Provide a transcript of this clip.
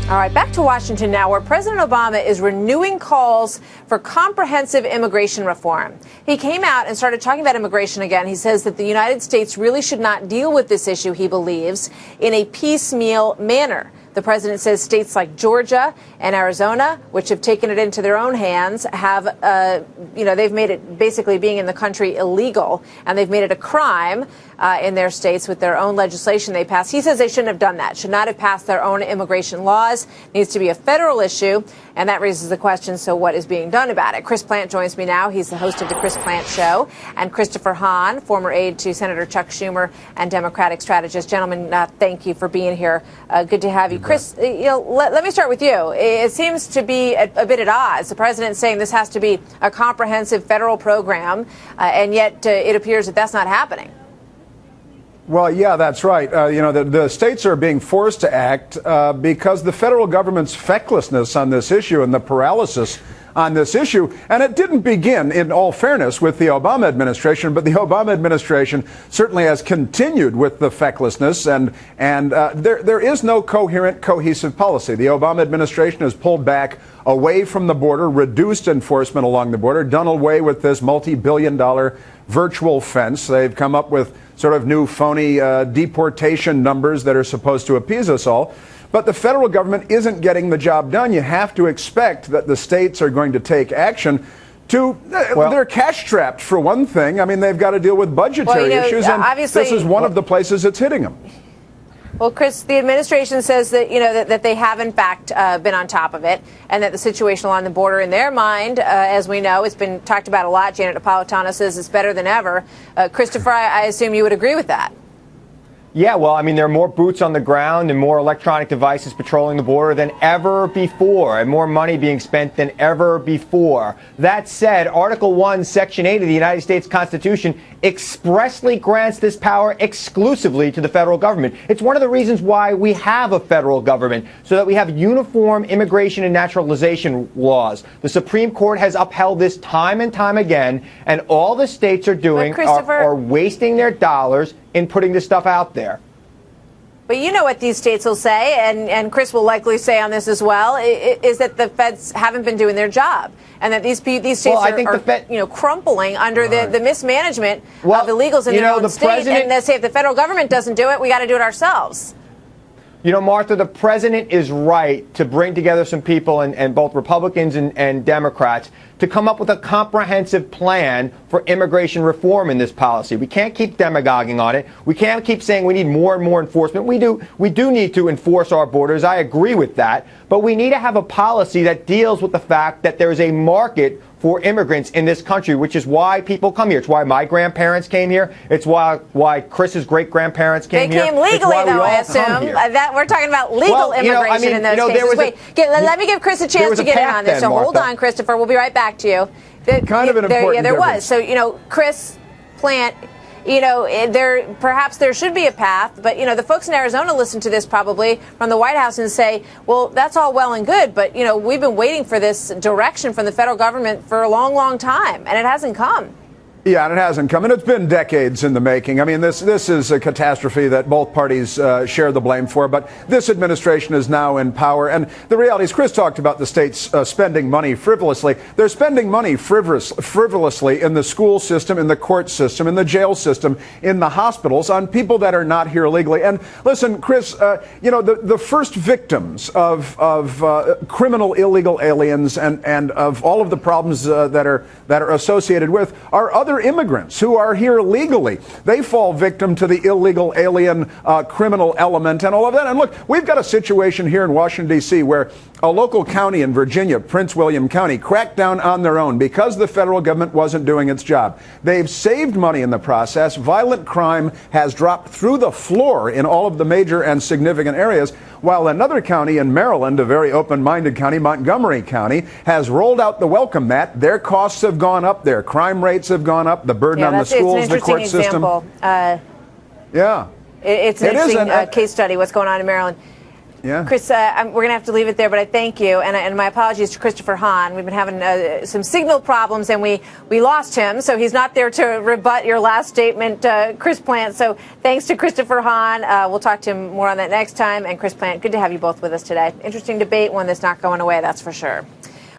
All right, back to Washington now, where President Obama is renewing calls for comprehensive immigration reform. He came out and started talking about immigration again. He says that the United States really should not deal with this issue, he believes, in a piecemeal manner. The president says states like Georgia and Arizona, which have taken it into their own hands, have, they've made it basically being in the country illegal, and they've made it a crime in their states with their own legislation they passed. He says they shouldn't have done that, should not have passed their own immigration laws. It needs to be a federal issue, and that raises the question, so what is being done about it? Chris Plante joins me now. He's the host of The Chris Plante Show. And Christopher Hahn, former aide to Senator Chuck Schumer and Democratic strategist. Gentlemen, thank you for being here. Good to have you. Chris, let me start with you. It seems to be a bit at odds. The president saying this has to be a comprehensive federal program, and yet it appears that that's not happening. Well, yeah, that's right. The states are being forced to act because the federal government's fecklessness on this issue and the paralysis on this issue. And it didn't begin, in all fairness, with the Obama administration, but the Obama administration certainly has continued with the fecklessness, and there is no coherent, cohesive policy. The Obama administration has pulled back away from the border, reduced enforcement along the border, done away with this multi-billion-dollar virtual fence. They've come up with sort of new phony deportation numbers that are supposed to appease us all. But the federal government isn't getting the job done. You have to expect that the states are going to take action to, they're cash strapped for one thing. I mean, they've got to deal with budgetary issues, and this is one of the places it's hitting them. Well, Chris, the administration says that, that they have, in fact, been on top of it, and that the situation along the border, in their mind, as we know, it's been talked about a lot. Janet Napolitano says it's better than ever. Christopher, I assume you would agree with that. Yeah, well, I mean, there are more boots on the ground and more electronic devices patrolling the border than ever before, and more money being spent than ever before. That said, Article 1, Section 8 of the United States Constitution expressly grants this power exclusively to the federal government. It's one of the reasons why we have a federal government, so that we have uniform immigration and naturalization laws. The Supreme Court has upheld this time and time again, and all the states are doing are wasting their dollars in putting this stuff out there. But you know what these states will say, and Chris will likely say on this as well, is that the feds haven't been doing their job, and that these states are crumpling under the mismanagement of illegals in their own state. And they say if the federal government doesn't do it, we got to do it ourselves. You know, Martha, the president is right to bring together some people, and both Republicans and Democrats, to come up with a comprehensive plan for immigration reform in this policy. We can't keep demagoguing on it. We can't keep saying we need more and more enforcement. We do need to enforce our borders. I agree with that. But we need to have a policy that deals with the fact that there is a market for immigrants in this country, which is why people come here. It's why my grandparents came here. It's why Chris's great-grandparents came here. They came legally, though, I assume. That we're talking about legal immigration in those cases. Wait, let me give Chris a chance to get in on this. So hold on, Christopher. We'll be right back to you. Kind of an important there difference. was. So, Chris Plante, perhaps there should be a path, but, the folks in Arizona listen to this probably from the White House and say, well, that's all well and good, but, we've been waiting for this direction from the federal government for a long, long time, and it hasn't come. Yeah, and it hasn't come, and it's been decades in the making. I mean, this is a catastrophe that both parties share the blame for, but this administration is now in power, and the reality is, Chris talked about the states spending money frivolously. They're spending money frivolously in the school system, in the court system, in the jail system, in the hospitals, on people that are not here illegally. And listen, Chris, the first victims of criminal illegal aliens and of all of the problems that are associated with are other immigrants who are here legally. They fall victim to the illegal alien criminal element and all of that. And look, we've got a situation here in Washington, D.C. where a local county in Virginia, Prince William County, cracked down on their own because the federal government wasn't doing its job. They've saved money in the process. Violent crime has dropped through the floor in all of the major and significant areas, while another county in Maryland, a very open-minded county, Montgomery County, has rolled out the welcome mat. Their costs have gone up. Their crime rates have gone up. The burden on the schools, the court system. It's an interesting case study, what's going on in Maryland. Yeah. Chris, we're going to have to leave it there, but I thank you. And my apologies to Christopher Hahn. We've been having some signal problems, and we lost him, so he's not there to rebut your last statement, Chris Plante. So thanks to Christopher Hahn. We'll talk to him more on that next time. And Chris Plante, good to have you both with us today. Interesting debate, one that's not going away, that's for sure.